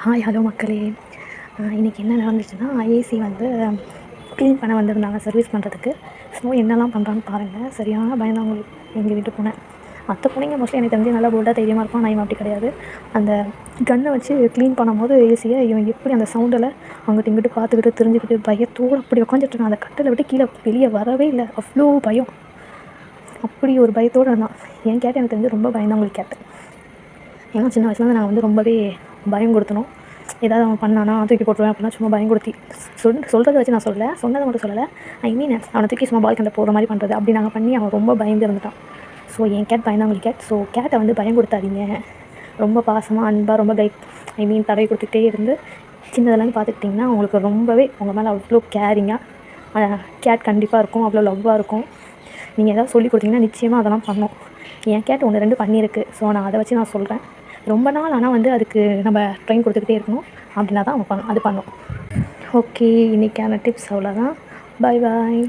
Hi hello மக்களே. இன்றைக்கி என்ன நடந்துச்சுன்னா, ஏசி வந்து க்ளீன் பண்ண வந்திருந்தாங்க சர்வீஸ் பண்ணுறதுக்கு. ஸோ என்னெல்லாம் பண்ணுறான்னு பாருங்கள். சரியான பயந்தாங்குழி எங்கள் வீட்டு பூனை. மற்ற பூனைங்க மோஸ்ட்லி எனக்கு தெரிஞ்சு நல்லா போல்டாக தைரியமாக இருக்கும். ஆனால் இவன் அப்படி கிடையாது. அந்த கன்னை வச்சு க்ளீன் பண்ணும்போது ஏசியை இவன் எப்படி அந்த சவுண்டில் அங்கிட்டு இங்கிட்டு பார்த்துக்கிட்டு தெரிஞ்சுக்கிட்டு பயத்தோடு அப்படி உட்காந்துட்டு இருந்தான். அந்த கட்டில் விட்டு கீழே வெளியே வரவே இல்லை. அவ்வளோ பயம். அப்படி ஒரு பயத்தோடு இருந்தான். என் கேட்டு எனக்கு தெரிஞ்சு ரொம்ப பயந்தாங்குழி கேட்டு. ஏன்னா சின்ன வயசுலேருந்து நாங்கள் வந்து ரொம்பவே பயம் கொடுத்தணும். ஏதாவது அவன் பண்ணானா தூக்கி போட்டுருவேன் அப்படின்னா சும்மா பயம் கொடுத்தி சொல்கிறத வச்சு நான் சொல்லலை, சொன்னதை மட்டும் சொல்லலை. ஐ மீன் அவனை தூக்கி சும்மா பால் கண்ட போகிற மாதிரி பண்ணுறது அப்படி நாங்கள் பண்ணி அவன் ரொம்ப பயந்து இருந்துட்டான். ஸோ என் கேட் பயந்தாங்குழி கேட். ஸோ கேட்டை வந்து பயம் கொடுத்தாதீங்க. ரொம்ப பாசமாக அன்பாக ரொம்ப தடவை கொடுத்துக்கிட்டே இருந்து சின்னதெல்லாம் பார்த்துக்கிட்டிங்கன்னா உங்களுக்கு ரொம்பவே உங்கள் மேலே அவ்வளோ கேரிங்காக கேட் கண்டிப்பாக இருக்கும். அவ்வளோ லவ்வாக இருக்கும். நீங்கள் ஏதாவது சொல்லி கொடுத்தீங்கன்னா நிச்சயமாக அதெல்லாம் பண்ணும். என் கேட் 1-2 பண்ணியிருக்கு. ஸோ நான் அதை வச்சு நான் சொல்கிறேன். ரொம்ப நாள் ஆனால் வந்து அதுக்கு நம்ம ட்ரெயின் கொடுத்துக்கிட்டே இருக்கணும். அப்படின்னா தான் அது பண்ணும். ஓகே, இன்றைக்கான டிப்ஸ் அவ்வளோதான். பாய் பாய்.